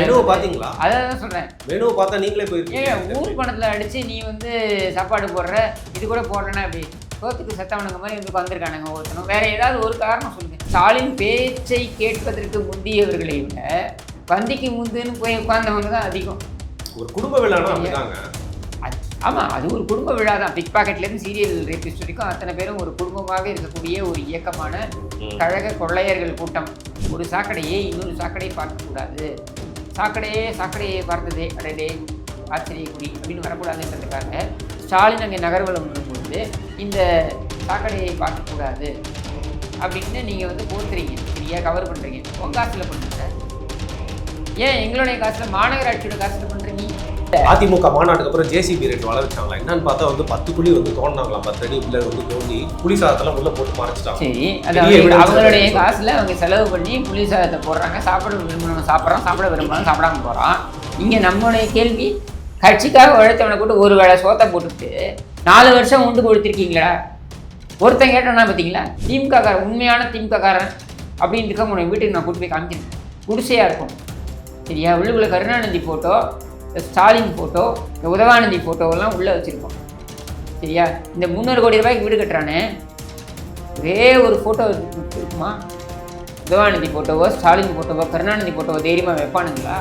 மெனுவை பாத்தீங்களா? அதான் சொல்றேன், மெனுவை பார்த்தா நீங்களே போயிருக்கீங்க. ஊர் பணத்துல அடிச்சு நீ வந்து சாப்பாடு போடுற, இது கூட போடுறேன்னா அப்படி சோத்துக்கு செத்தவனுங்க மாதிரி வந்து வந்திருக்கானுங்க ஒருத்தனும். வேற ஏதாவது ஒரு காரணம் சொல்லுங்க. ஸ்டாலின் பேச்சை கேட்பதற்கு முந்தியவர்களை விட பந்திக்கு முந்துன்னு போய் உட்கார்ந்தவங்க தான் அதிகம். ஒரு குடும்ப விழானா அப்படிதாங்க. ஆமாம், அது ஒரு குடும்ப விழா தான். பிக் பாக்கெட்லேருந்து சீரியல் ரேபிஸ்ட் வரைக்கும் அத்தனை பேரும் ஒரு குடும்பமாக இருக்கக்கூடிய ஒரு இயக்கமான கழக கொள்ளையர்கள் கூட்டம். ஒரு சாக்கடையை இன்னொரு சாக்கடையை பார்க்கக்கூடாது, சாக்கடையை பார்த்ததே அடடே ஆச்சரியக்குடி அப்படின்னு வரக்கூடாதுன்றதுக்காக ஸ்டாலின் அங்கே நகர்வலம் வரும்பொழுது இந்த சாக்கடையை பார்க்கக்கூடாது அப்படின்னு நீங்கள் வந்து போத்துறீங்க, சரியா கவர் பண்ணுறீங்க. உங்கள் காசில் பண்ணுங்க, ஏன் எங்களுடைய காசில் மாநகராட்சியோட காசில் பண்ணுறீங்க? அதிமுக மாநாட்டுக்கு அப்புறம் ஜேசிபி ரேட் வளர்ச்சாங்களா என்னன்னு பார்த்தா வந்து 10 குழி வந்து தோண்டினாங்களாம். 10 அடி உள்ள வந்து தோண்டி புளி சாதத்தெல்லாம் உள்ள போட்டு மறைச்சிட்டாங்க. சரி, அதாவது அவங்களுடைய காசுல அவங்க செலவு பண்ணி புளி சாதத்தை போடுறாங்க. சாப்பிட விரும்பணும் சாப்பிட்றோம், சாப்பிட விரும்பணும் சாப்பிடாம போகிறோம். இங்கே நம்மளுடைய கேள்வி, கட்சிக்காக உழைத்தவனை கூட்டு ஒரு வேளை சோத்தை போட்டுட்டு 4 வருஷம் உண்டு கொடுத்துருக்கீங்களா? ஒருத்தன் கேட்டோன்னா பார்த்தீங்களா, திமுக உண்மையான திமுககாரன் அப்படின்னு இருக்க உன்னை வீட்டுக்கு நான் கூட்டு போய் காமிக்கிறேன். குடிசையாக இருக்கும், சரியா? உள்ளுக்குள்ள கருணாநிதி ஃபோட்டோ, ஸ்டாலின் ஃபோட்டோ, இந்த உதவாநிதி ஃபோட்டோவெல்லாம் உள்ளே வச்சுருக்கோம், சரியா? இந்த 300 கோடி ரூபாய்க்கு வீடு கட்டுறானே, ஒரே ஒரு ஃபோட்டோ இருக்குமா? உதவாநிதி ஃபோட்டோவோ, ஸ்டாலின் ஃபோட்டோவோ, கருணாநிதி ஃபோட்டோவோ தைரியமாக வைப்பானுங்களா?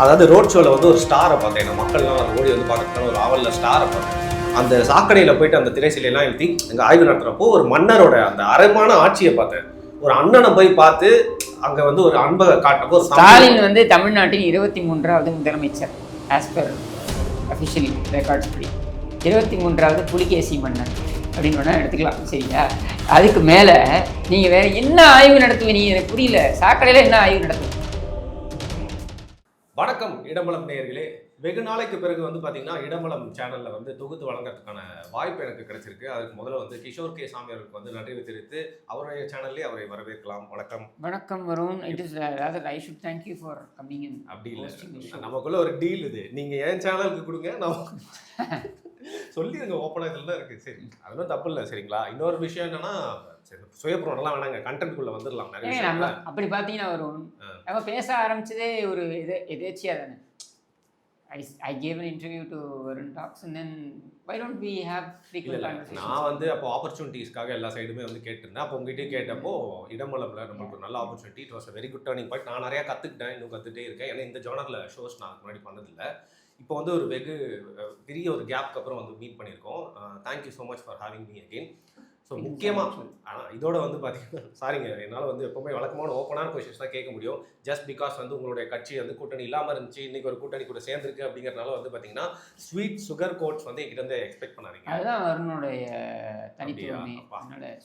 அதாவது ரோட் ஷோவில் வந்து ஒரு ஸ்டாரை பார்த்தேன், மக்கள்லாம் ஓடி வந்து பார்க்கறதுக்கான ஒரு ஆவலில் ஸ்டாரை பார்த்தேன். அந்த சாக்கடையில் போயிட்டு அந்த திரைசீலையெல்லாம் எழுதி எங்கள் ஆய்வு நடத்துகிறப்போ ஒரு மன்னரோட அந்த அரைமான ஆட்சியை பார்த்தேன். ஒரு அண்ணனை போய் பார்த்து அங்கே வந்து ஒரு அன்பை காட்டப்போ ஸ்டாலின் வந்து தமிழ்நாட்டின் 23வது முதலமைச்சர் ஆஸ் பர் அஃபிஷியல் ரெக்கார்ட்ஸ் படி 23வது புலிகேசி மன்னன் அப்படின்னு வேணால் எடுத்துக்கலாம், சரியா? அதுக்கு மேலே நீங்கள் வேறு என்ன ஆய்வு நடத்துவீங்க? எனக்கு புரியல. சாக்கடையில் என்ன ஆய்வு நடத்துவீங்க? வணக்கம் இடம்பலம் நேயர்களே. வெகு நாளைக்கு பிறகு வந்து பார்த்தீங்கன்னா இடம்பலம் சேனலில் வந்து தொகுத்து வழங்குறதுக்கான வாய்ப்பு எனக்கு கிடைச்சிருக்கு. அதுக்கு முதல்ல வந்து கிஷோர் கே சாமி அவருக்கு வந்து நன்றி தெரிவித்து அவருடைய சேனல்லே அவரை வரவேற்கலாம். வணக்கம். வணக்கம் Varun. It is rather I should thank you for coming in. அப்படி இல்லை, நமக்குள்ள ஒரு டீல் இது. நீங்கள் என் சேனலுக்கு கொடுங்க, நான் சொல்லிடுங்க ஓப்பனாக இதில் தான் இருக்குது. சரி, அதெல்லாம் தப்பு இல்லை, சரிங்களா? இன்னொரு விஷயம் என்னன்னா, சரி சுயப்புறம்லாம் வேணாங்க, கண்டென்ட்குள்ளே வந்துடலாம். நம்ம அப்படி பார்த்தீங்கன்னா வருண், நம்ம பேச ஆரம்பிச்சதே ஒரு எதேச்சியாக தானே. I gave an interview to Varun Talks and then why don't we have frequent conversations? நான் வந்து அப்போ ஆப்பர்ச்சுனிட்டிஸ்க்காக எல்லா சைடுமே வந்து கேட்டிருந்தேன். அப்போ உங்ககிட்ட கேட்டப்போ இடமலம்ல நம்மளுக்கு நல்ல opportunity, it was a very good turning point. நான் நிறையா கற்றுக்கிட்டேன், இன்னும் கற்றுட்டே இருக்கேன். ஏன்னா இந்த ஜானரில் ஷோஸ் நான் முன்னாடி பண்ணதில்லை. இப்போ வந்து ஒரு பெரிய ஒரு கேப்க்கு அப்புறம் வந்து மீட் பண்ணியிருக்கோம். Thank you so much for having me again. So முக்கியமாக ஆனால் இதோட வந்து பார்த்தீங்கன்னா, சாரிங்க, என்னால் வந்து எப்போவுமே வழக்கமான ஓப்பனான கொஷின்ஸ் தான் கேட்க முடியும். ஜஸ்ட் பிகாஸ் வந்து உங்களுடைய கட்சி வந்து கூட்டணி இல்லாமல் இருந்துச்சு, இன்றைக்கி ஒரு கூட்டணி கூட சேர்ந்துருக்கு அப்படிங்கிறனால வந்து பார்த்தீங்கன்னா ஸ்வீட் சுகர் கோட்ஸ் வந்து என்கிட்ட வந்து எக்ஸ்பெக்ட் பண்ணாதீங்க. அதுதான் வருணுடைய தனித்துவமே.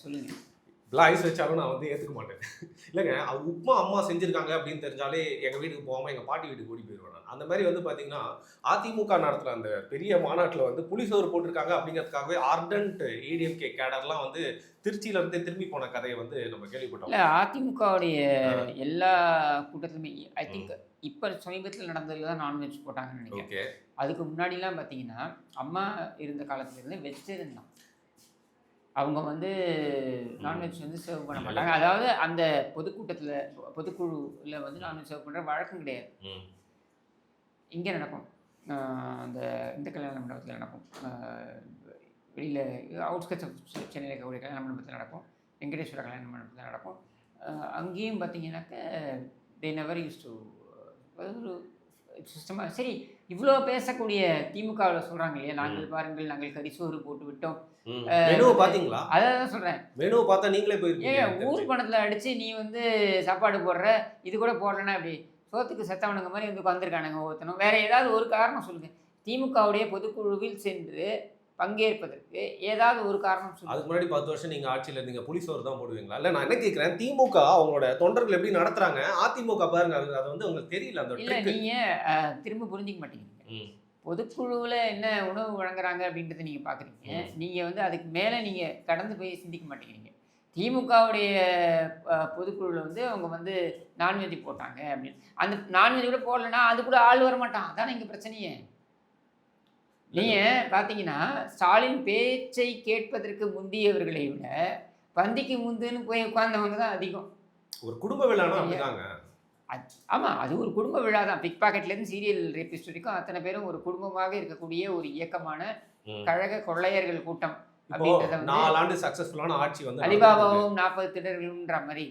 சொல்லுங்கள். இப்பெல்லாம் ஐஸ் வச்சாலும் நான் வந்து ஏற்றுக்க மாட்டேன். இல்லைங்க, அது உப்புமா அம்மா செஞ்சுருக்காங்க அப்படின்னு தெரிஞ்சாலே எங்கள் வீட்டுக்கு போகாமல் எங்கள் பாட்டி வீட்டுக்கு ஓடி போயிடுவேன் நான். அந்த மாதிரி வந்து பார்த்தீங்கன்னா அதிமுக நடத்துகிற அந்த பெரிய மாநாட்டில் வந்து புளிசோறு போட்டிருக்காங்க அப்படிங்கிறதுக்காகவே ஆர்டன்ட் ஏடிஎம்கே கேடர்லாம் வந்து திருச்சியிலேருந்து திரும்பி போன கதையை வந்து நம்ம கேள்விப்பட்டோம். இல்லை, அதிமுகவுடைய எல்லா கூட்டத்திலுமே ஐ திங்க் இப்போ சமீபத்தில் நடந்ததில் தான் நான்வெஜ் போட்டாங்கன்னு நினைக்கிறேன். ஓகே, அதுக்கு முன்னாடிலாம் பார்த்தீங்கன்னா அம்மா இருந்த காலத்துலேருந்து வெஜிடேரியன் தான். அவங்க வந்து நான்வெஜ் வந்து சர்வ் பண்ண மாட்டாங்க. அதாவது அந்த பொதுக்குழுவில் வந்து நான்வெஜ் சர்வ் பண்ணுற வழக்கம் கிடையாது. இங்கே நடக்கும், அந்த இந்த கல்யாண மண்டபத்தில் நடக்கும், வெளியில் அவுட்ஸ்கட்ஸ் ஆஃப் சென்னையில் இருக்கக்கூடிய கல்யாண மண்டபத்தில் நடக்கும், வெங்கடேஸ்வர கல்யாண மண்டபத்தில் நடக்கும். அங்கேயும் பார்த்தீங்கன்னாக்க தே நெவர் யூஸ் டு ஒரு சிஸ்டமாக. சரி, இவ்வளோ பேசக்கூடிய திமுகவில் சொல்கிறாங்க இல்லையா, நாங்கள் பாருங்கள் நாங்கள் கரிசோறு போட்டு விட்டோம். மெனுவை பார்த்தீங்களா? அதான் சொல்கிறேன், மெனுவை பார்த்தா நீங்களே போயிருக்கீங்க. ஊர் பணத்தில் அடித்து நீ வந்து சாப்பாடு போடுற, இது கூட போடலன்னா அப்படி சோத்துக்கு செத்தவனுங்க மாதிரி வந்து வந்திருக்கானுங்க ஒருத்தனும். வேறு ஏதாவது ஒரு காரணம் சொல்லுங்கள். திமுகவுடைய பொதுக்குழுவில் சென்று பங்கேற்பதற்கு ஏதாவது ஒரு காரணம் சொல்லுங்கள். அதுக்கு முன்னாடி 10 வருஷம் நீங்கள் ஆட்சியில் இருந்தீங்க, புளிசோறு தான் போடுவீங்களா? இல்லை, நான் என்ன கேட்குறேன், திமுக அவங்களோட தொண்டர்கள் எப்படி நடத்துகிறாங்க, அதிமுக பாருங்க, அது வந்து உங்களுக்கு தெரியல. அந்த இல்லை, நீங்கள் திரும்ப புரிஞ்சிக்க மாட்டேங்கிறீங்க. பொதுக்குழுவில் என்ன உணவு வழங்குறாங்க அப்படின்றத நீங்கள் பார்க்குறீங்க. நீங்கள் வந்து அதுக்கு மேலே நீங்கள் கடந்து போய் சிந்திக்க மாட்டேங்கிறீங்க. திமுகவுடைய பொதுக்குழுவில் வந்து அவங்க வந்து நான்வெஜ் போட்டாங்க அப்படின்னு, அந்த நான்வெஜ் கூட போடலைன்னா அது கூட ஆள் வர மாட்டான். அதானே இங்கே பிரச்சனையே. நீங்கள் பார்த்தீங்கன்னா ஸ்டாலின் பேச்சை கேட்பதற்கு முந்தியவர்களை விட பந்திக்கு முந்துன்னு போய் உட்கார்ந்தவங்க தான் அதிகம். ஒரு குடும்ப விழானா அப்படிதாங்க. ஆமாம், அது ஒரு குடும்ப விழா தான். பிக் பாக்கெட்லேருந்து சீரியல் ரேபிஸ்ட் வரைக்கும் அத்தனை பேரும் ஒரு குடும்பமாக இருக்கக்கூடிய ஒரு இயக்கமான கழக கொள்ளையர்கள் கூட்டம் இப்போ அப்படின்றத வந்து 4 ஆண்டு சக்சஸ்ஃபுல்லான ஆட்சி வந்து நடந்துட்டு அலிபாபாவும் 40 திருடர்களும்ன்ற மாதிரி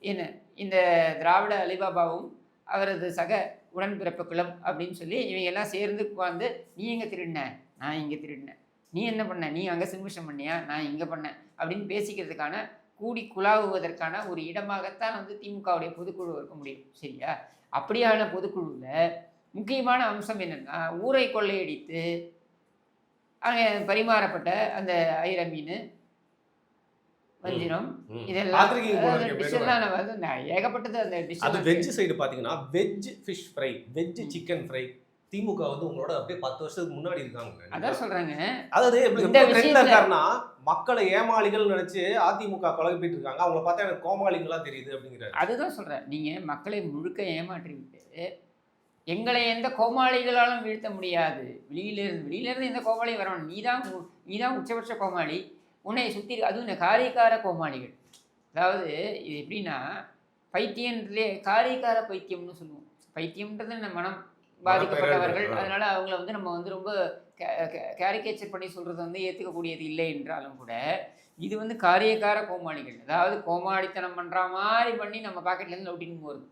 என்ன இந்த திராவிட அலிபாபாவும் அவரது சக உடன்பிறப்புகளும் அப்படின்னு சொல்லி இவங்க எல்லாம் சேர்ந்து வந்து நீ எங்கே திருடின, நான் இங்கே திருடினேன், நீ என்ன பண்ண, நீ அங்கே சிம்மிஷம் பண்ணியா, நான் இங்கே பண்ணேன் அப்படின்னு பேசிக்கிறதுக்கான கூடி குழாவுவதற்கான ஒரு இடமாகத்தான் வந்து திமுகவுடைய பொதுக்குழு இருக்க முடியும். சரியா? அப்படியான பொதுக்குழுவில் முக்கியமான அம்சம் என்னென்னா, ஊரை கொள்ளையடித்து அங்கே பரிமாறப்பட்ட அந்த ஐர மீன், வஞ்சிரம், இதெல்லாம் பார்த்திருக்கீங்க போல இருக்கு. டிஷ்ஷெல்லாம் நான் வந்து ஏகப்பட்டது அந்த அது டிஷ். வெஜ் சைடு பாத்தீங்கன்னா veg fish fry, veg chicken fry. DMK வந்து உங்களோட அப்படியே 10 வருஷத்துக்கு முன்னாடி இருக்காங்க. அதான் சொல்றாங்க. அதாவது இந்த விஷயத்துல இருக்காருன்னா மக்களை ஏமாளிகள் நினைச்சு அதிமுக குழப்பிட்டு இருக்காங்க. அவங்கள பார்த்தா எனக்கு கோமாளிகளா தெரியுது அப்படிங்கிறாரு. அதுதான் சொல்றேன். நீங்க மக்களை முழுக்க ஏமாற்றி விட்டு எங்களை எந்த கோமாளிகளாலும் வீழ்த்த முடியாது. வெளியிலிருந்து எந்த கோமாளியும் வரணும். நீதான் உச்சபட்ச கோமாளி. உன்னை சுற்றி அதுவும் இந்த காரியக்கார கோமாளிகள். அதாவது இது எப்படின்னா, பைத்தியன்றதுலே காரியக்கார பைத்தியம்னு சொல்லுவோம். பைத்தியம்ன்றது நம்ம மனம் பாதிக்கப்பட்டவர்கள். அதனால அவங்கள வந்து நம்ம வந்து ரொம்ப கேரிகேச்சர் பண்ணி சொல்றது வந்து ஏற்றுக்கக்கூடியது இல்லை என்றாலும் கூட, இது வந்து காரியக்கார கோமாளிகள். அதாவது கோமாளித்தனம் பண்ற மாதிரி பண்ணி நம்ம பாக்கெட்லேருந்து லவுட்டின்னு போகிறது.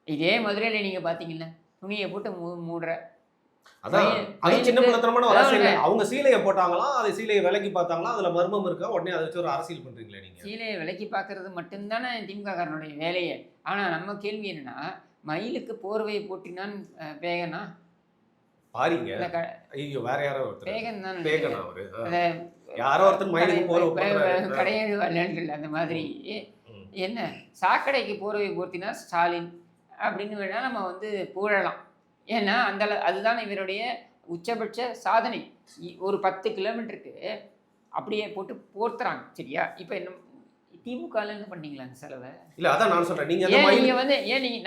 இதே மதுரையில் நீங்க பார்த்தீங்கன்னா துணியை போட்டு மூடுற அது சின்ன பிள்ளைத்தனமான ஒரு அரசியல். அவங்க சீலையை போட்டாங்களாம், அதை சீலையை விலக்கி பார்த்தாங்களாம், அதுல மர்மம் இருக்கா, உடனே அதை வச்சு ஒரு அரசியல் பண்றீங்களே நீங்க. சீலையை விலக்கி பார்க்கறது மட்டும்தானே திமுக காரனுடைய வேலையே. ஆனா நம்ம கேள்வி என்னன்னா, மயிலுக்கு போர்வையை போட்டினான் பேகனா பாருங்க. ஐயோ வேற யாரோ ஒருத்தர் பேகன் தான் பேகனா அவரு. யாரோ ஒருத்தர் மயிலுக்கு போர்வை போடுறாரு. கடையேழு வள்ளல்கள் அந்த மாதிரி. என்ன சாக்கடைக்கு போர்வை போர்த்தினா ஸ்டாலின் அப்படின்னு வேணா நம்ம வந்து புகழலாம். ஏன்னா அதுதான் இவருடைய உச்சபட்ச சாதனை. ஒரு 10 கிலோமீட்டருக்கு அப்படியே போட்டு போர்த்துறாங்க. சரியா? இப்போ என்ன திமுகவில் என்ன பண்ணீங்களா அந்த செலவை? இல்லை, அதான் நான் சொல்கிறேன். நீங்கள் வந்து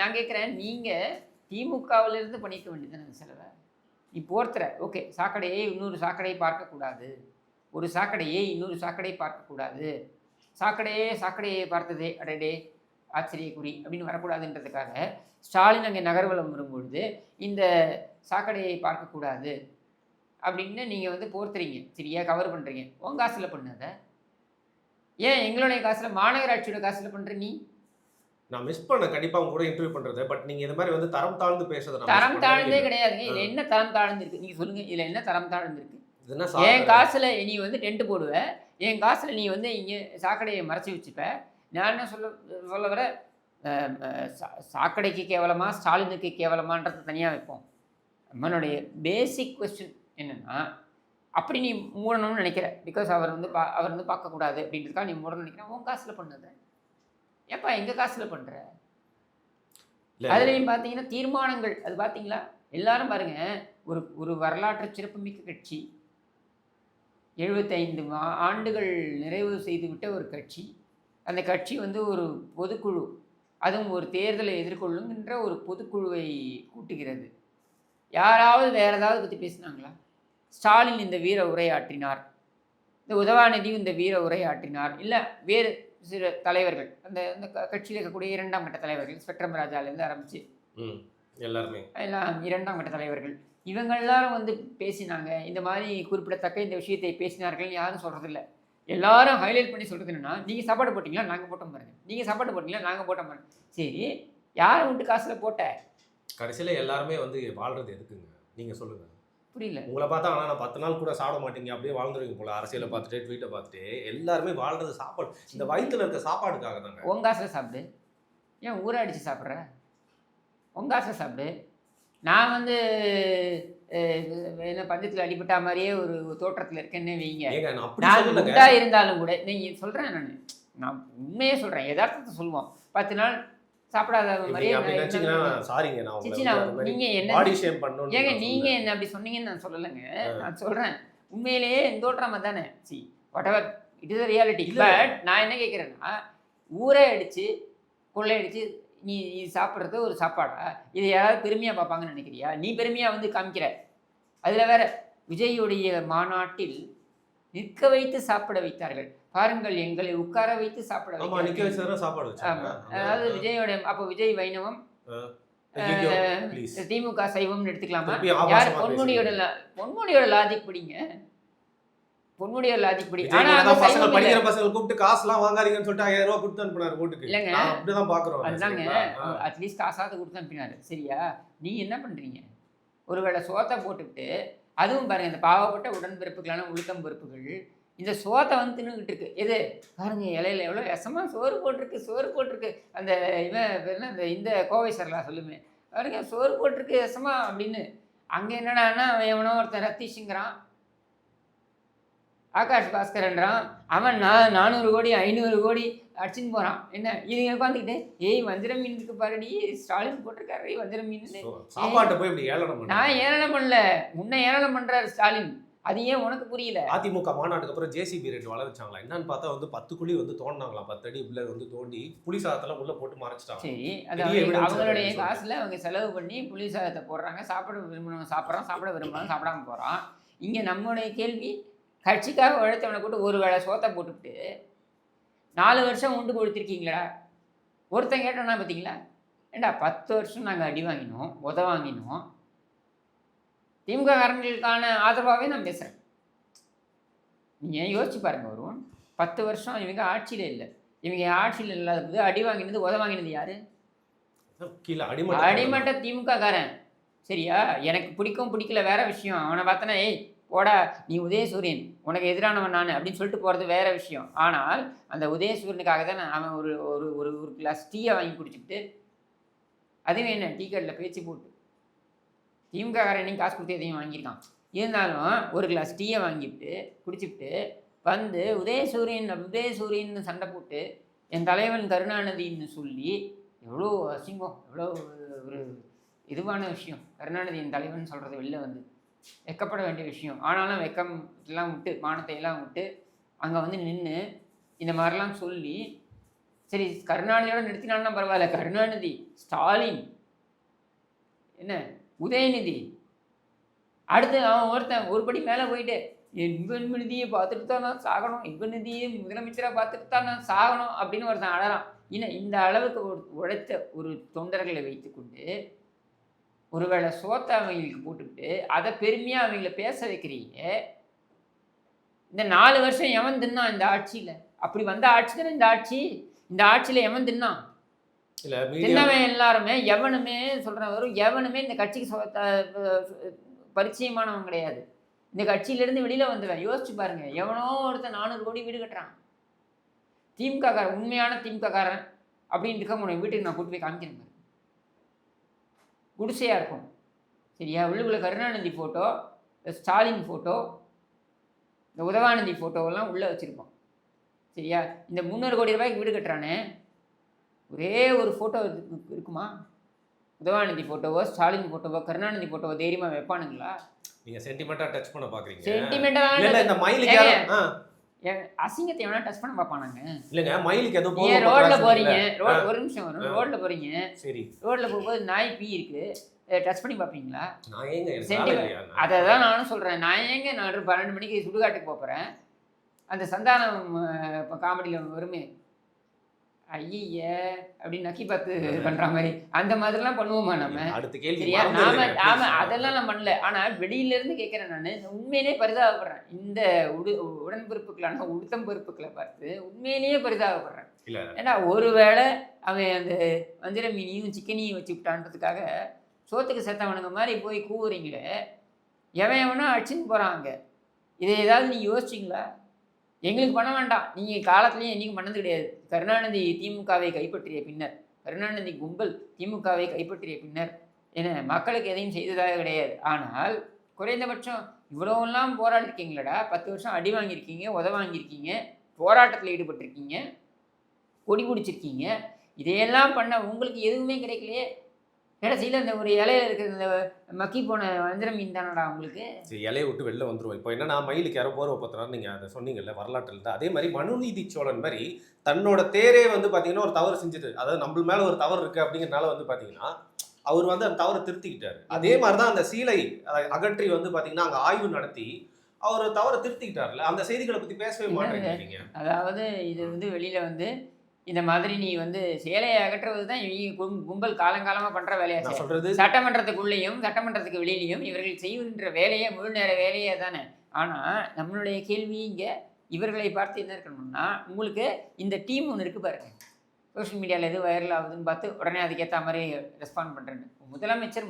நான் கேட்குறேன், நீங்கள் திமுகவிலிருந்து பண்ணிக்க வேண்டியதுதானே அந்த செலவை? நீ போர்த்துற, ஓகே, சாக்கடையை இன்னொரு சாக்கடையை பார்க்கக்கூடாது, ஒரு சாக்கடையை இன்னொரு சாக்கடை பார்க்கக்கூடாது, சாக்கடையை பார்த்ததே அடடே ஆச்சரியக்குறி அப்படின்னு வரக்கூடாதுன்றதுக்காக ஸ்டாலின் அங்கே நகர்வலம் வரும்பொழுது இந்த சாக்கடையை பார்க்கக்கூடாது அப்படின்னு நீங்கள் வந்து போர்த்துறீங்க. சரியா? கவர் பண்ணுறீங்க. உன் காசில் பண்ணாத, ஏன் எங்களுடைய காசில் மாநகராட்சியோட காசில் பண்ணுற நீ? நான் மிஸ் பண்ண கண்டிப்பாக அவங்க கூட இன்டர்வியூ பண்ணுறது. பட் நீங்கள் இந்த மாதிரி வந்து தரம் தாழ்ந்து பேசுறது தரம் தாழ்ந்தே கிடையாதுங்க. இதில் என்ன தரம் தாழ்ந்துருக்கு நீங்கள் சொல்லுங்கள். இதில் என்ன தரம் தாழ்ந்துருக்கு? என் காசில் நீ வந்து டென்ட் போடுவ, என் காசில் நீ வந்து இங்கே சாக்கடையை மறைச்சி வச்சுப்ப. நான் என்ன சொல்ல வர, சாக்கடைக்கு கேவலமா ஸ்டாலினுக்கு கேவலமான்றது தனியாக வைப்போம். நம்மளுடைய பேசிக் கொஸ்டின் என்னென்னா, அப்படி நீ மூடணும்னு நினைக்கிற, பிகாஸ் அவர் வந்து பார்க்கக்கூடாது அப்படின்றதுக்காக நீ மூடணும்னு நினைக்கிற, உன் காசில் பண்ணது ஏப்பா எங்கள் காசில் பண்ணுற? அதுலேயும் பார்த்தீங்கன்னா தீர்மானங்கள், அது பார்த்தீங்களா? எல்லாரும் பாருங்கள், ஒரு வரலாற்று சிறப்புமிக்க கட்சி, 75 ஆண்டுகள் நிறைவு செய்துவிட்ட ஒரு கட்சி. அந்த கட்சி வந்து ஒரு பொதுக்குழு, அதுவும் ஒரு தேர்தலை எதிர்கொள்ளுங்கின்ற ஒரு பொதுக்குழுவை கூட்டுகிறது. யாராவது வேறு ஏதாவது பற்றி பேசினாங்களா? ஸ்டாலின் இந்த வீர உரையாற்றினார், இந்த உதவாநிதியும் இந்த வீர உரையாற்றினார், இல்லை வேறு சில தலைவர்கள், அந்த கட்சியில் இருக்கக்கூடிய 2ஆம் கட்ட தலைவர்கள், ஸ்பெக்ட்ரம் ராஜாலேருந்து ஆரம்பித்து எல்லாருமே எல்லாம் 2ஆம் கட்ட தலைவர்கள், இவங்க எல்லாரும் வந்து பேசினாங்க. இந்த மாதிரி குறிப்பிடத்தக்க இந்த விஷயத்தை பேசினார்கள்னு யாரும் சொல்கிறதில்ல. எல்லாரும் ஹைலைட் பண்ணி சொல்கிறது என்னென்னா, நீங்கள் சாப்பாடு போட்டிங்களா, நாங்கள் போட்டோம் பாருங்க, நீங்கள் சாப்பாடு போட்டிங்களா, நாங்கள் போட்டோம் பாருங்க. சரி, யார் விட்டு காசில் போட்ட? கடைசியில் எல்லாருமே வந்து வாழ்கிறது எதுக்குங்க நீங்கள் சொல்லுங்கள். புரியல. உங்களை பார்த்தா ஆனால் நான் 10 நாள் கூட சாப்பிட மாட்டீங்க, அப்படியே வாழ்ந்துருவீங்க போல. அரசியலை பார்த்துட்டு ட்வீட்டை பார்த்துட்டு எல்லாருமே வாழ்றது சாப்பாடு, இந்த வயிற்றுல இருக்க சாப்பாடுக்காக தாங்க. உங்க காசில் சாப்பிடு, ஏன் ஊரை அடித்து சாப்பிட்ற? உங்க காசில் சாப்பிடு. நான் வந்து என்ன பஞ்சத்தில் அடிபட்டா மாதிரியே ஒரு தோற்றத்தில் இருக்கேன்னு வைங்க. நான் குண்டா இருந்தாலும் கூட நீங்கள் சொல்கிறேன், நான் உண்மையே சொல்கிறேன், யதார்த்தத்தை சொல்லுவோம். 10 நாள் சாப்பிடாத மாதிரியே நீங்கள் என்ன ஏங்க நீங்கள் என்ன அப்படி சொன்னீங்கன்னு நான் சொல்லலைங்க. நான் சொல்கிறேன், உண்மையிலேயே இந்த தோற்றாம தானே. What ever it is reality. But நான் என்ன கேட்குறேன்னா, ஊரே அடித்து கொள்ளையடிச்சு நீ சாப்பிட்றது ஒரு சாப்பாடா? இதை யாராவது பெருமையாக பார்ப்பாங்கன்னு நினைக்கிறியா? நீ பெருமையாக வந்து காமிக்கிற. அதில் வேற விஜயுடைய மாநாட்டில் நிற்க வைத்து சாப்பிட வைத்தார்கள். பாருங்கள் எங்களை உட்கார வைத்து சாப்பிட ஆமா நிக்க வைக்கிறார்கள். வச்சுதான் சாப்பாடு வச்சாங்க. ஆமா. அதாவது விஜயோட அப்போ விஜய் வைணவம், ஐயோ, please. திமுக சைவம்னு எடுத்துக்கலாமா? திருப்பி யார் ஆபாசமா பொன்முடியோட லாஜிக் பிடிங்க. பொன்முடியோட லாஜிக் படி. விஜய் ஆனா கூட அங்க தான் பசங்க சைவம் படிக்கிற இல்ல. பசங்க கூப்பிட்டு காசுலாம் வாங்காதீங்கன்னு சொல்லிட்டு 1000 ரூபாய் கொடுத்து அனுப்புனாரு ஓட்டுக்கு. இல்லைங்க. நான் அப்படிதான் பாக்குறோம். அதுதாங்க சரிங்களா? அட்லீஸ்ட் காசாவது கொடுத்து அனுப்பினாரு. சரியா? நீங்க என்ன பண்றீங்க? ஒருவேளை சோத்தை போட்டுக்கிட்டு, அதுவும் பாருங்க இந்த பாவப்பட்ட உடன்பிறப்புகளான உளுத்தம் பருப்புகள் இந்த சோத்தை வந்து தின்னுக்கிட்டு இருக்கு. எது பாருங்க இலையில எவ்வளோ விஷமா சோறு போட்டிருக்கு. அந்த இவன் பேர் என்ன, இந்த கோவை சரலா சொல்லுமே, பாருங்க சோறு போட்டிருக்கு விஷமா அப்படின்னு. அங்கே என்னடான்னா அவன் எவனோ ஒருத்தன் ரத்தீஷுங்கிறான், ஆகாஷ் பாஸ்கரன்றான், அவன் 400 கோடி 500 கோடி அடிச்சுன்னு போகிறான். என்ன இதுங்க உட்காந்துக்கிட்டு ஏய் வஞ்சிரம் மீன் இருக்கு பாருடி, ஸ்டாலின் போட்டிருக்காரு வஞ்சிரம் மீன். சாப்பாட்டை போய் இப்படி ஏளனம் பண்ண. நான் ஏளனம் பண்ணல, உன்னை ஏளனம் பண்றாரு ஸ்டாலின். அது ஏன் உனக்கு புரியல? அதிமுக மாநாட்டுக்கு அப்புறம் ஜேசிபி ரேட் வளர்ச்சாங்களா என்னன்னு பார்த்தா வந்து 10 குழி வந்து தோண்டினாங்களாம். 10 அடி உள்ள வந்து தோண்டி புளி சாதத்தெல்லாம் உள்ள போட்டு மறைச்சிட்டாங்க. சரி, அது பெரிய evidence அவங்களுடைய அது. காசுல அவங்க செலவு பண்ணி புளி சாதத்தை போடுறாங்க. சாப்பிட விரும்பினவங்க சாப்பிட்றோம், சாப்பிட விரும்பினவங்க சாப்பிடாம போகிறோம். இங்கே நம்மளுடைய கேள்வி, கட்சிக்காக உழைத்தவனை கூட ஒரு வேளை சோத்தை போட்டுக்கிட்டு 4 வருஷம் உண்டு கொடுத்துருக்கீங்களா? ஒருத்தன் கேட்டோன்னா பார்த்தீங்களா, ஏண்டா 10 வருஷம் நாங்கள் அடி வாங்கினோம், வாங்கினோம், திமுக காரங்களுக்கான ஆதரவாகவே நான் பேசுகிறேன். நீங்கள் யோசிச்சு பாருங்க, வரும் 10 வருஷம் இவங்க ஆட்சியில் இல்லை. இவங்க ஆட்சியில் இல்லாத போது அடி வாங்கினது வாங்கினது யாரு? கீழே அடிமட்ட திமுக காரன். சரியா? எனக்கு பிடிக்கல வேற விஷயம். அவனை பார்த்தனா ஏய் போடா நீ உதயசூரியன், உனக்கு எதிரானவன் நான் அப்படின்னு சொல்லிட்டு போகிறது வேற விஷயம். ஆனால் அந்த உதயசூரியனுக்காக தான் அவன் ஒரு ஒரு ஒரு ஒரு கிளாஸ் டீயை வாங்கி குடிச்சுட்டு, அதுவும் என்ன டீ கடையில் பேச்சு போட்டு திமுக காரன் இன்னைக்கு காசு கொடுத்து எதையும் வாங்கியிருக்கான். இருந்தாலும் ஒரு கிளாஸ் டீயை வாங்கிவிட்டு குடிச்சுட்டு வந்து உதயசூரியன் சண்டை போட்டு என் தலைவன் கருணாநிதின்னு சொல்லி, எவ்வளோ அசிங்கம், எவ்வளோ ஒரு இதுவான விஷயம். கருணாநிதி என் தலைவன் சொல்கிறது வெளில வந்து வெக்கப்பட வேண்டிய விஷயம். ஆனாலும் வெக்கம் எல்லாம் விட்டு, மானத்தை எல்லாம் விட்டு அங்கே வந்து நின்று இந்த மாதிரிலாம் சொல்லி, சரி கருணாநிதியோட நிறுத்தினாலும் பரவாயில்ல, கருணாநிதி, ஸ்டாலின், என்ன உதயநிதி, அடுத்து அவன் ஒருத்தன் ஒரு படி மேலே போயிட்டு இன்பநிதியை பார்த்துட்டு தான் நான் சாகணும், இன்பநிதியை முதலமைச்சராக பார்த்துட்டு தான் நான் சாகணும் அப்படின்னு ஒருத்தன் அழறான். இன்னும் இந்த அளவுக்கு உழைத்த ஒரு தொண்டர்களை வைத்துக்கொண்டு ஒருவேளை சோத்தை அவங்களுக்கு போட்டுக்கிட்டு அதை பெருமையாக அவங்கள பேச வைக்கிறீங்க. இந்த 4 வருஷம் எவன் தின்னான் இந்த ஆட்சியில்? அப்படி வந்த ஆட்சி தானே இந்த ஆட்சி. இந்த ஆட்சியில் எவன் தின்னான்? தின்னவன் எல்லாருமே எவனுமே சொல்கிறேன், வரும் எவனுமே இந்த கட்சிக்கு பரிச்சயமானவன் கிடையாது. இந்த கட்சியிலேருந்து வெளியில் வந்துடுவேன். யோசிச்சு பாருங்க, எவனோ ஒருத்தன் 400 கோடி வீடு கட்டுறான். திமுக காரன், உண்மையான திமுக காரன் அப்படின்னு இருக்க உனக்கு வீட்டுக்கு நான் கூட்டு போய் காமிக்கிறேன் பாருங்க. குடிசையாக இருக்கும். சரியா? உள்ளுக்குள்ள கருணாநிதி ஃபோட்டோ, ஸ்டாலின் ஃபோட்டோ, இந்த உதவாநிதி ஃபோட்டோவெல்லாம் உள்ளே வச்சுருப்போம். சரியா? இந்த 300 கோடி ரூபாய்க்கு வீடு கட்டுறானே, ஒரே ஒரு ஃபோட்டோ இருக்குமா? உதவாநிதி ஃபோட்டோவோ, ஸ்டாலின் ஃபோட்டோவோ, கருணாநிதி ஃபோட்டோவோ தைரியமாக வைப்பானுங்களா? நீங்கள் சென்டிமெண்ட்டாக டச் பண்ண பார்க்குறீங்க. சென்டிமெண்ட்டாக இந்த மயிலுக்கு அசிங்கத்தை எவனா டச் பண்ண பார்ப்பானாங்க. இல்லைங்க, மயிலுக்கு எதுவும் போக ரோட்ல போறீங்க, ஒரு நிமிஷம் வரும், ரோட்ல போறீங்க, சரி ரோட்ல போகும்போது நாய் பீ இருக்கு, டச் பண்ணி பார்ப்பீங்களா? நான் ஏங்க சென்டிமெண்ட். அதை தான் நானும் சொல்கிறேன். நான் ஏங்க நான் 12 மணிக்கு சுடுகாட்டுக்கு போகிறேன். அந்த சந்தானம் இப்போ காமெடியில் வருமே, ஐய அப்படின்னு நக்கி பார்த்து பண்ணுற மாதிரி, அந்த மாதிரிலாம் பண்ணுவோமா நம்ம? அடுத்த கேள்வி. சரியா? நாம அதெல்லாம் நான் பண்ணல. ஆனால் வெளியிலேருந்து கேட்குறேன், நான் உண்மையிலே பரிதாபப்படுறேன். இந்த உடன்பிறப்புகளான உளுத்தம் பருப்புக்களை பார்த்து உண்மையிலேயே பரிதாபப்படுறேன். ஏன்னா ஒருவேளை அவன் அந்த வஞ்சிர மீனையும் சிக்கனையும் வச்சு விட்டான்றதுக்காக சோத்துக்கு சேர்த்தவனுங்க மாதிரி போய் கூவுறீங்களே, எவனா அடிச்சுன்னு போகிறாங்க. இதை ஏதாவது நீங்கள் யோசிச்சிங்களா? எங்களுக்கு பண்ண வேண்டாம், நீங்கள் காலத்துலேயும் என்றைக்கும் பண்ணது கிடையாது. கருணாநிதி திமுகவை கைப்பற்றிய பின்னர், கருணாநிதி கும்பல் திமுகவை கைப்பற்றிய பின்னர் என்ன மக்களுக்கு எதையும் செய்ததாக கிடையாது. ஆனால் குறைந்தபட்சம் இவ்வளோலாம் போராடிருக்கீங்களடா. 10 வருஷம் அடி வாங்கியிருக்கீங்க, வாங்கியிருக்கீங்க, போராட்டத்தில் ஈடுபட்டிருக்கீங்க, கொடி பிடிச்சிருக்கீங்க. இதையெல்லாம் பண்ண உங்களுக்கு எதுவுமே கிடைக்கலையே. கடைசியில் இந்த ஒரு இலையில இருக்கிற இந்த மக்கி போன வஞ்சிர மீன் தானடா உங்களுக்கு. சரி, இலையை விட்டு வெளில வந்துருவோம். இப்போ என்னன்னா, மயிலுக்கு யாரோ போர்வை பத்திரம் நீங்கள் அதை சொன்னீங்கல்ல வரலாற்றில் தான். அதே மாதிரி மனுநீதி சோழன் மாதிரி தன்னோட தேரே வந்து பார்த்தீங்கன்னா ஒரு தவறு செஞ்சுட்டு, அதாவது நம்ம மேலே ஒரு தவறு இருக்குது அப்படிங்கிறனால வந்து பார்த்தீங்கன்னா அவர் வந்து அந்த தவறை திருத்திக்கிட்டாரு. அதே மாதிரி தான் அந்த சீலை அகற்றி வந்து பார்த்தீங்கன்னா அங்கே ஆய்வு நடத்தி அவர் தவற திருத்திக்கிட்டார்ல. அந்த செய்திகளை பத்தி பேசவே மாட்டேங்கிறீங்க. அதாவது இது வந்து வெளியில வந்து இந்த மாதிரி நீ வந்து சேலையை அகற்றுவது தான் இவங்க கும்பல் காலங்காலமாக பண்ணுற வேலையாச்சு. நான் சொல்றது சட்டமன்றத்துக்குள்ளேயும் சட்டமன்றத்துக்கு வெளியிலையும் இவர்கள் செய்கின்ற வேலையே முழு நேர வேலையே தானே. ஆனால் நம்மளுடைய கேள்வி இங்கே இவர்களை பார்த்து என்ன இருக்கணும்னா, உங்களுக்கு இந்த டீம் ஒன்று இருக்குது பாருங்க, சோஷியல் மீடியாவில் எது வைரல் ஆகுதுன்னு பார்த்து உடனே அதுக்கேற்ற மாதிரி ரெஸ்பாண்ட் பண்ணுறேன்னு.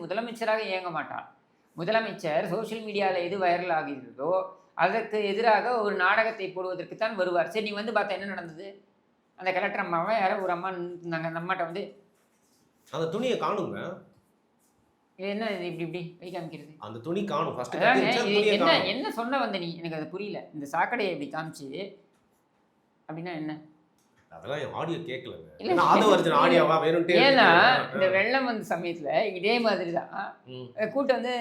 முதலமைச்சராக இயங்க மாட்டார். முதலமைச்சர் சோஷியல் மீடியாவில் எது வைரல் ஆகிறதோ அதற்கு எதிராக ஒரு நாடகத்தை போடுவதற்கு தான் வருவார். சரி, நீ வந்து பார்த்தா என்ன நடந்தது? அந்த கலெக்டர் அம்மாவை யாரோ ஒரு அம்மா நாங்கள் அந்த அம்மாட்ட வந்து அந்த துணியை காணுங்க. என்ன இது இப்படி இப்படி கை காமிக்கிறது? அந்த துணி காணும். என்ன என்ன சொன்ன வந்த நீ? எனக்கு அது புரியல. இந்த சாக்கடையை இப்படி காமிச்சு அப்படின்னா என்ன? அதெல்லாம் ஆடியோ கேட்கலங்க. ஆதவர்ஜன் ஆடியோவா வேணும்ட்டே. ஏன்னா இந்த வெள்ளம் வந்த சமயத்துல இதே மாதிரி தான் கூட்டம் வந்து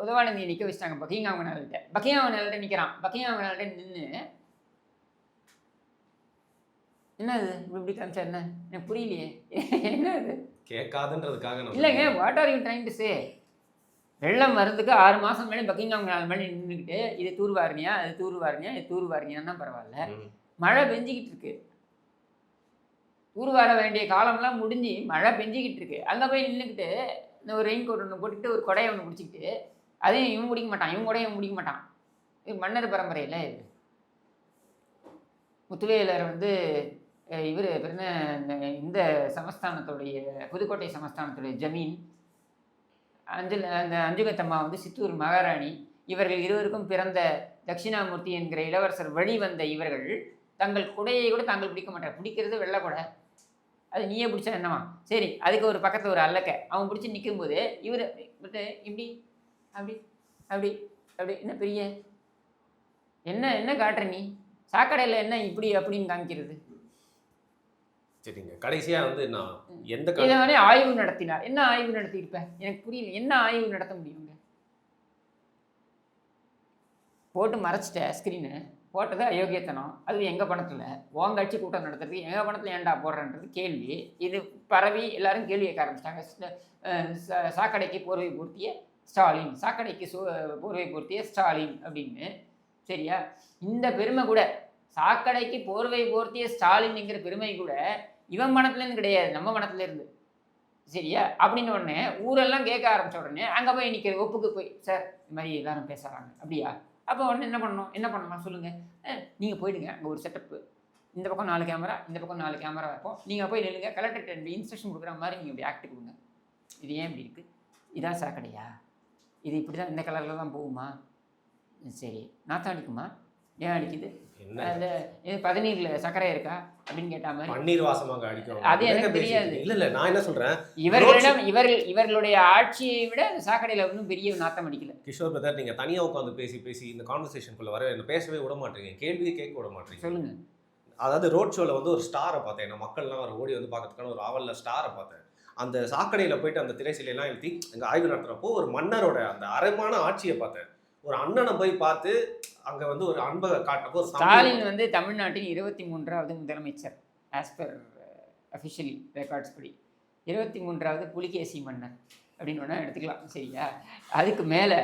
உதவானந்தியை நிற்க வச்சிட்டாங்க பக்கிங்ஹாம் கனால்கிட்ட. பக்கிங்ஹாம் கனால்கிட்ட நிற்கிறான். பக்கிங்ஹாம் கனால்கிட்ட நின்று என்ன அது இப்படி காமிச்சா என்ன? எனக்கு புரியலையே. என்ன அது கேட்காதுன்றதுக்காக இல்லைங்க. What are you trying to say? வெள்ளம் வர்றதுக்கு 6 மாதம் மேலே பக்கிங்ஹாம் கனால் மேலே நின்றுக்கிட்டு இது தூர்வாரினியா, அது தூர்வாரினியா, இது தூர்வாரினியான்னா பரவாயில்ல. மழை பெஞ்சிக்கிட்டு இருக்கு. தூர்வார வேண்டிய காலம்லாம் முடிஞ்சு மழை பெஞ்சிக்கிட்டு இருக்கு. அங்கே போய் நின்றுக்கிட்டு இந்த ஒரு ரெயின் கோட் ஒன்று போட்டுக்கிட்டு ஒரு கொடையை ஒன்று பிடிச்சிக்கிட்டு அதையும் இவன் முடிக்க மாட்டான், இவன் கொடையை இவன் முடிக்க மாட்டான். இது மன்னர் பரம்பரையில் இது. முத்துவேலர் வந்து இவர் என்ன இந்த சமஸ்தானத்துடைய புதுக்கோட்டை சமஸ்தானத்துடைய ஜமீன் அந்த அஞ்சுகத்தம்மா வந்து சித்தூர் மகாராணி. இவர்கள் இருவருக்கும் பிறந்த தட்சிணாமூர்த்தி என்கிற இளவரசர் வழி வந்த இவர்கள் தங்கள் குடையை கூட தாங்கள் பிடிக்க மாட்டார். பிடிக்கிறது வெள்ளை கொடை. அது நீயே பிடிச்சா என்னவா? சரி, அதுக்கு ஒரு பக்கத்தில் ஒரு அல்லக்க அவன் பிடிச்சி நிற்கும்போது இவர் இப்படி அப்படி அப்படி அப்படி என்ன பெரிய என்ன என்ன காட்டுற நீ? சாக்கடையில் என்ன இப்படி அப்படின்னு காமிக்கிறது? சரிங்க. கடைசியா வந்து நான் எந்த இதை ஆய்வு நடத்தினார். என்ன ஆய்வு நடத்தியிருப்பேன்? எனக்கு புரியல. என்ன ஆய்வு நடத்த முடியுங்க? போட்டு மறைச்சிட்ட ஸ்க்ரீனு போட்டது அயோக்கியத்தனம். அது எங்கள் பணத்தில் உங்க கட்சி கூட்டம் நடத்துறது எங்கள் பணத்தில் ஏன்டா போடுறன்றது கேள்வி. இது பரவி எல்லாரும் கேள்வி கேட்க ஆரம்பிச்சிட்டாங்க. சாக்கடைக்கு போர்வை பூர்த்திய ஸ்டாலின், சாக்கடைக்கு போர்வை பூர்த்திய ஸ்டாலின் அப்படின்னு. சரியா? இந்த பெருமை கூட சாக்கடைக்கு போர்வை போர்த்திய ஸ்டாலின்ங்கிற பெருமை கூட இவன் பணத்துலேருந்து கிடையாது, நம்ம பணத்துலேருந்து. சரியா? அப்படின்னு உடனே ஊரெல்லாம் கேட்க ஆரம்பித்த உடனே அங்கே போய் நிற்கிற ஒப்புக்கு போய் சார் இந்த மாதிரி எல்லாரும் பேசுகிறாங்க அப்படியா? அப்போ உடனே என்ன பண்ணலாம் சொல்லுங்கள். நீங்கள் போயிடுங்க, அங்கே ஒரு செட்டப்பு, இந்த பக்கம் 4 கேமரா, இந்த பக்கம் 4 கேமரா வைப்போம், நீங்கள் போய் நில்லுங்க, கலெக்டர் இன்ஸ்ட்ரக்ஷன் கொடுக்குற மாதிரி நீங்கள் இப்படி ஆக்ட் கொடுங்க. இது ஏன் இப்படி இருக்குது? இதான் சாக்கடையா? இது இப்படி தான் இந்த கலரில் தான் போகுமா? சரி, நாத்தம் அடிக்குமா? ஏன் அடிக்குது? அந்த இது பதநீரில் சர்க்கரை இருக்கா அப்படின்னு கேட்ட மாதிரி பன்னீர் வாசமாக அடிக்கும். அது எனக்கு தெரியாது. இல்லை நான் என்ன சொல்கிறேன், இவர்களுடைய ஆட்சியை விட சாக்கடையில் ஒன்றும் பெரிய நாத்தம் அடிக்கல. கிஷோர் பிரதர், நீங்கள் தனியாக உட்காந்து பேசி இந்த கான்வர்சேஷனுக்குள்ளே வர என்ன பேசவே விட மாட்டீங்க, கேள்வியை கேட்க விட மாட்டீங்க. சொல்லுங்க. அதாவது ரோட் ஷோவில் வந்து ஒரு ஸ்டாரை பார்த்தேன். நான் மக்கள்லாம் ஒரு ஓடி வந்து பார்க்கறதுக்கான ஒரு ஆவலில் ஸ்டாரை பார்த்தேன். அந்த சாக்கடையில் போயிட்டு அந்த திரைசிலையெல்லாம் எழுதி எங்கள் ஆய்வு நடத்துகிறப்போ ஒரு மன்னரோட அந்த அரைமான ஆட்சியை பார்த்தேன். ஒரு அண்ணனை போய் பார்த்து அங்கே வந்து ஒரு அன்பை காட்டப்போ ஸ்டாலின் வந்து தமிழ்நாட்டின் 23வது முதலமைச்சர் ஆஸ் பர் அஃபிஷியல் ரெக்கார்ட்ஸ் படி 23வது புலிகேசி மன்னர் அப்படின்னு ஒன்றா எடுத்துக்கலாம். சரியா? அதுக்கு மேலே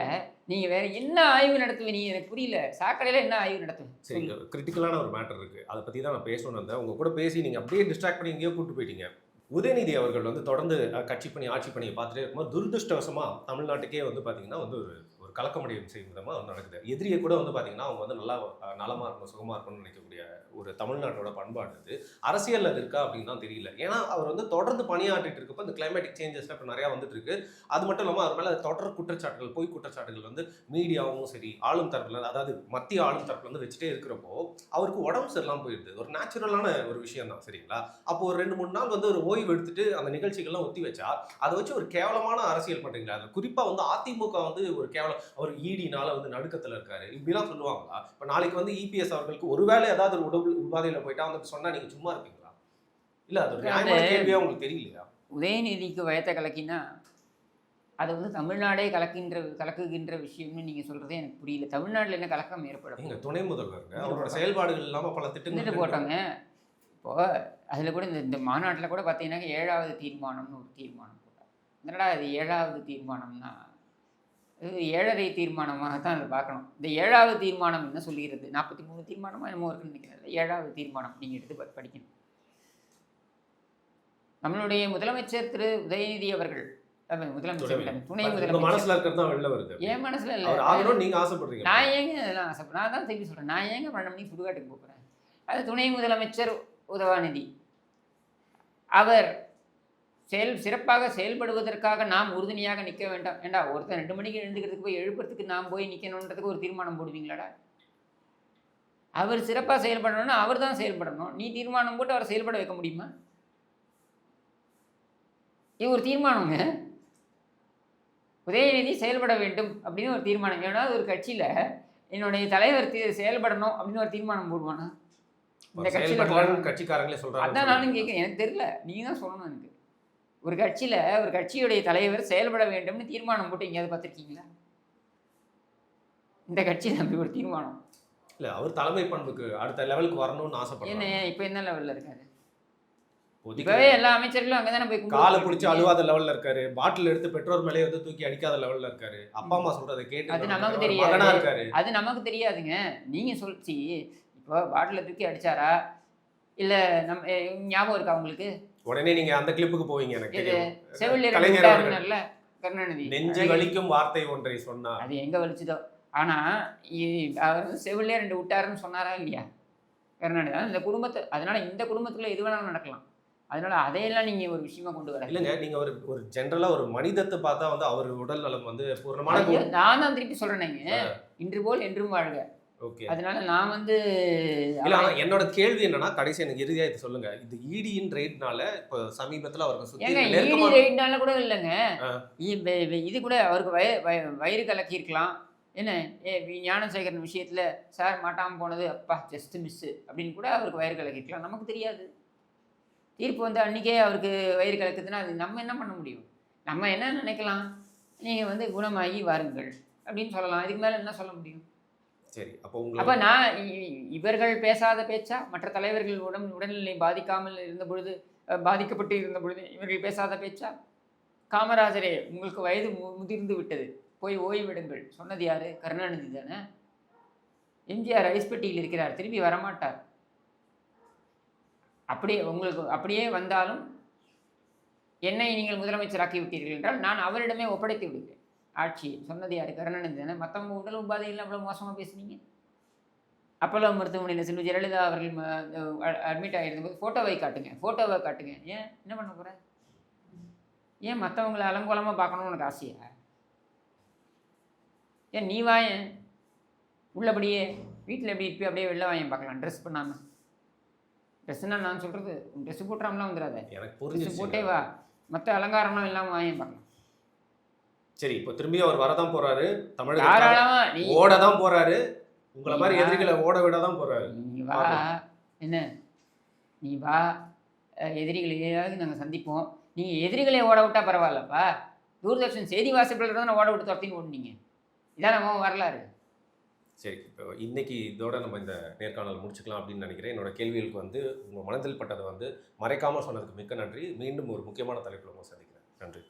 நீங்கள் வேறு என்ன ஆய்வு நடத்துவீங்க? எனக்கு புரியல. சாக்கடையில் என்ன ஆய்வு நடத்துவேன்? சரி, கிரிட்டிக்கலான ஒரு மேட்டர் இருக்குது, அதை பற்றி தான் நான் பேசணும்னு வந்தேன். உங்கள் கூட பேசி நீங்கள் அப்படியே டிஸ்ட்ராக்ட் பண்ணி எங்கேயோ கூப்பிட்டு போயிட்டீங்க. உதயநிதி அவர்கள் வந்து தொடர்ந்து கட்சி பணி ஆட்சி பணியை பார்த்துட்டே இருக்கும்போது துரதிருஷ்டவசமாக தமிழ்நாட்டுக்கே வந்து பார்த்திங்கன்னா வந்து ஒரு கலக்கமடையும் செய்யும் விதமாக வந்து நடக்குது. எதிரியை கூட வந்து பார்த்திங்கன்னா அவங்க வந்து நல்லா நலமாக இருக்கணும், சுகமாக இருக்கணும்னு நினைக்கக்கூடிய ஒரு தமிழ்நாட்டோட பண்பாடு இது. அரசியல் அது இருக்கா அப்படின்னு தான் தெரியல. ஏன்னா அவர் வந்து தொடர்ந்து பணியாற்றிட்டு இருக்கப்போ இந்த கிளைமேட்டிக் சேஞ்சஸ்லாம் இப்போ நிறையா வந்துட்டு இருக்கு. அது மட்டும் இல்லாமல் அவர் மேலே தொடர் குற்றச்சாட்டுகள், பொய் குற்றச்சாட்டுகள் வந்து மீடியாவும் சரி ஆளும் தரப்புல, அதாவது மத்திய ஆளும் தரப்புல வந்து வச்சுட்டே இருக்கிறப்போ அவருக்கு உடம்பு சரியில்லாமல் போயிடுது. ஒரு நேச்சுரலான ஒரு விஷயம் தான். சரிங்களா? அப்போ ஒரு 2-3 நாள் வந்து ஒரு ஓய்வு எடுத்துட்டு அந்த நிகழ்ச்சிகள்லாம் ஒத்தி வச்சா அதை வச்சு ஒரு கேவலமான அரசியல் பண்ணுறீங்களா? அது குறிப்பாக வந்து அதிமுக வந்து ஒரு கேவலம், அவர் ஈடினால வந்து நடுக்கத்தில் இருக்காரு இப்படிலாம் சொல்லுவாங்களா? இப்போ நாளைக்கு வந்து இபிஎஸ் அவர்களுக்கு ஒருவேளை ஏதாவது ஒரு உபாதையில் போயிட்டா வந்து சொன்னா நீங்க சும்மா இருப்பீங்களா? இல்ல அது ஒரு நியாயமான கேள்வியா உங்களுக்கு தெரியலையா? உதயநிதிக்கு வயத்தை கலக்கினா அது வந்து தமிழ்நாடே கலக்குகின்ற விஷயம்னு நீங்க சொல்றதே எனக்கு புரியல. தமிழ்நாட்டில் என்ன கலக்கம் ஏற்படும்? நீங்க துணை முதல்வருங்க, அவரோட செயல்பாடுகள் இல்லாம பல திட்டங்கள் போட்டாங்க. இப்போ அதில் கூட இந்த மாநாட்டில் கூட பார்த்தீங்கன்னா 7வது தீர்மானம்னு ஒரு தீர்மானம் போட்டாங்க. என்னடா இது 7வது தீர்மானம்னா இது 7.5 தீர்மானமாக தான் அதை பார்க்கணும். இந்த 7வது தீர்மானம் என்ன சொல்லுகிறது? 43 தீர்மானமா என்னமோ இருக்குன்னு நினைக்கிறேன். 7வது தீர்மானம் நீங்கள் எடுத்து படிக்கணும். நம்மளுடைய முதலமைச்சர் திரு உதயநிதி அவர்கள், முதலமைச்சர் துணை முதலமைச்சர் மனசுல இருக்கிறது தான் வெளில வருது. என் மனசுல இல்லை, அவர் ஆகணும்னு நீங்க ஆசைப்படுறீங்க. நான் ஏங்க அதெல்லாம் ஆசைப்படுறேன்? நான் தான் திருப்பி சொல்கிறேன், நான் ஏங்க 12 மணிக்கு சுடுகாட்டுக்கு போகிறேன்? அது துணை முதலமைச்சர் உதயநிதி அவர் சிறப்பாக செயல்படுவதற்காக நாம் உறுதுணையாக நிற்க வேண்டாம். ஏண்டா ஒருத்தர் 2 மணிக்கு எழுந்துக்கிறதுக்கு போய் எழுப்புறதுக்கு நாம் போய் நிற்கணுன்றதுக்கு ஒரு தீர்மானம் போடுவீங்களாடா? அவர் சிறப்பாக செயல்படணும்னா அவர் தான் செயல்படணும். நீ தீர்மானம் போட்டு அவரை செயல்பட வைக்க முடியுமா? இது ஒரு தீர்மானங்க. உதயநிதி செயல்பட வேண்டும் அப்படின்னு ஒரு தீர்மானம். ஏன்னா ஒரு கட்சியில் என்னுடைய தலைவர் செயல்படணும் அப்படின்னு ஒரு தீர்மானம் போடுவானா? இந்த கட்சியில் கட்சிக்காரங்களே சொல்கிறாங்க. அதான் நானும் கேட்குறேன், எனக்கு தெரியல, நீங்கள் தான் சொல்லணும் எனக்கு. ஒரு கட்சியில் ஒரு கட்சியுடைய தலைவர் செயல்பட வேண்டும்னு தீர்மானம் போட்டு எங்கேயாவது பார்த்துருக்கீங்களா? இந்த கட்சியில் அப்படி ஒரு தீர்மானம் இல்லை. அவர் தலைமை பண்புக்கு அடுத்த லெவலுக்கு வரணும்னு ஆசைப்படுறேன். என்ன இப்போ என்ன லெவலில் இருக்காரு? இப்போவே எல்லா அமைச்சர்களும் அங்கே தானே போய் காலை பிடிச்சி அழுவாத லெவலில் இருக்காரு. பாட்டில் எடுத்து பெட்ரோல் மேலே வந்து தூக்கி அடிக்காத லெவலில் இருக்காரு. அப்பா அம்மா சொல்றதை கேட்டு அது நமக்கு தெரியாது. அது நமக்கு தெரியாதுங்க. நீங்கள் சொல்லிச்சு இப்போ பாட்டில் தூக்கி அடிச்சாரா இல்லை நம்ம ஞாபகம் இருக்கா உங்களுக்கு? உடனே நீங்க அந்த கிளிப்புக்கு போவீங்க. எனக்கு செவிலியர் கருணாநிதி நெஞ்சு வலிக்கும் வார்த்தை ஒன்றை சொன்னார். அது எங்க வலிச்சுதோ. ஆனா அவர் செவிலியர் 2 விட்டாருன்னு சொன்னாரா இல்லையா கருணாநிதி? இந்த குடும்பத்தை, அதனால இந்த குடும்பத்துக்குள்ள எது வேணாலும் நடக்கலாம். அதனால அதையெல்லாம் நீங்க ஒரு விஷயமா கொண்டு வர இல்லைங்க. நீங்க ஒரு ஜென்ரலா ஒரு மனிதத்தை பார்த்தா வந்து அவர் உடல் நலம் வந்து பூர்ணமான. நான் தான் திருப்பி சொல்றேங்க, இன்று போல் என்றும் வாழ்க. ஓகே. அதனால நான் வந்து என்னோட கேள்வி என்னன்னா, கடைசி எனக்கு இறுதியா இது சொல்லுங்க. இது ஈடியின் ரேட்னால இப்போ சமீபத்துல அவருக்கு சுத்தி ஈடி ரேட்னால கூட இல்லைங்க, இது கூட அவருக்கு வயிறு கலக்கி இருக்கலாம். என்ன ஞானசேகரன் விஷயத்துல சார் மாட்டாமல் போனது அப்பா ஜஸ்ட் மிஸ்ஸு அப்படின்னு கூட அவருக்கு வயிறு கலக்கிருக்கலாம். நமக்கு தெரியாது. தீர்ப்பு வந்து அன்றைக்கே அவருக்கு வயிறு கலக்குதுன்னா அது நம்ம என்ன பண்ண முடியும்? நம்ம என்ன நினைக்கலாம், நீங்கள் வந்து குணமாகி வாருங்கள் அப்படின்னு சொல்லலாம். இதுக்கு மேலே என்ன சொல்ல முடியும்? சரி. அப்போ நான் இவர்கள் பேசாத பேச்சா? மற்ற தலைவர்கள் உடல்நிலை பாதிக்கப்பட்டு இருந்த பொழுது இவர்கள் பேசாத பேச்சா? காமராஜரே உங்களுக்கு வயது முதிர்ந்து விட்டது, போய் ஓய்விடுங்கள் சொன்னது யாரு? கருணாநிதி தானே. எம்ஜிஆர் ஐஸ்பெட்டியில் இருக்கிறார், திரும்பி வரமாட்டார். அப்படியே வந்தாலும் என்னை நீங்கள் முதலமைச்சராக்கி விட்டீர்கள் என்றால் நான் அவரிடமே ஒப்படைத்து விடுவேன் ஆட்சியை. சொன்னது யார்? கருணாநிதி தானே. மற்றவங்க உடல் உபாதைகள் அவ்வளோ மோசமாக பேசுனீங்க. அப்போலோ மருத்துவமனையில் செல்வி ஜெயலலிதா அவர்கள் அட்மிட் ஆகிருந்தபோது ஃபோட்டோவை காட்டுங்க. ஏன் என்ன பண்ண போகிற? ஏன் மற்றவங்களை அலங்கோலமாக பார்க்கணும்னு உனக்கு ஆசையா? ஏன் நீ வாயன் உள்ளபடியே வீட்டில் எப்படி இருப்பி அப்படியே வெளில வாயன் பார்க்கலாம் ட்ரெஸ் பண்ணாமல். ட்ரெஸ்ஸுன்னா நான் சொல்கிறது ட்ரெஸ்ஸு போட்டுறாமலாம் வந்துடாத, ட்ரெஸ்ஸு போட்டே வா, மற்ற அலங்காரம்லாம் இல்லாமல் வாயன் பார்க்கலாம். சரி. இப்போ திரும்பி அவர் வரதான் போறாரு, தமிழக ஓட தான் போறாரு, உங்களை மாதிரி எதிரிகளை ஓட விட தான் போறாரு. நீ வா, என்ன நீ வா, எதிரிகளையாவது நாங்கள் சந்திப்போம். நீங்கள் எதிரிகளை ஓட விட்டா பரவாயில்லப்பா. தூர்தர்ஷன் செய்தி வாசிப்பில் தான் ஓட விட்டு துரத்தின்னு ஓடுனீங்க. இதான் நம்ம வரலாறு. சரி. இப்போ இன்னைக்கு இதோட நம்ம இந்த நேர்காணல் முடிச்சுக்கலாம் அப்படின்னு நினைக்கிறேன். என்னோட கேள்விகளுக்கு வந்து உங்கள் மனதில் பட்டதை வந்து மறைக்காமல் சொன்னதுக்கு மிக்க நன்றி. மீண்டும் ஒரு முக்கியமான தலைப்பில் சந்திக்கிறேன். நன்றி.